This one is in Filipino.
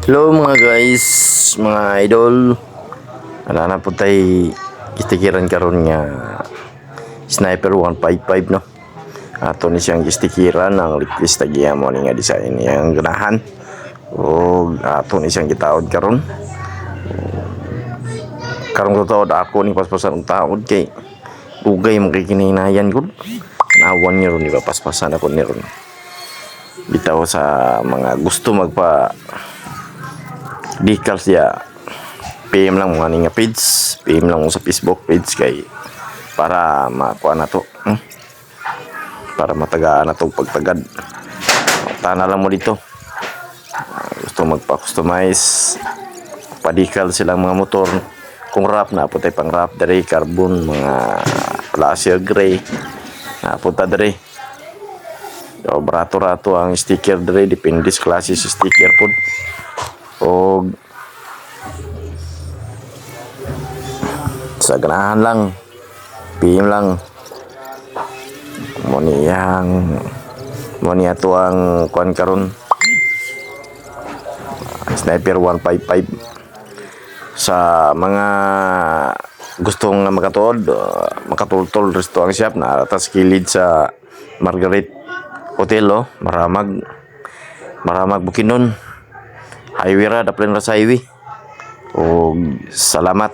Hello mga guys, mga idol. Wala na po tayo istikiran karon nga Sniper 155 no. Ato ni siyang istikiran ang request tagiya mo ni nga design yang ganahan. O ato ni siyang gitaod karon. Karong taod ako ni paspasan ang taod kay ugay makikinayan ko. Nawan niyo ron, di ba? Paspasan ako ni ron. Bitaw sa mga gusto magpa decals ya PM lang mga nga page, PM lang mo sa Facebook page kay para makuha na to, para matagaan na to pagtagad. Tana lang mo dito, gusto magpa-customize pa-decal silang mga motor. Kung wrap na po tayo pang wrap dari carbon, mga glacier gray na punta dari. So, barato-rato ang sticker dari, depende sa klase sa sticker po. O sa ganahan lang, PM lang mo niya to ang kuan karon Sniper 155 sa mga gustong makatuod, makatultol resto ang shop na atas kilid sa Margaret Hotel Maramag Bukidnon highway ra, daplin ra sa highway. O salamat.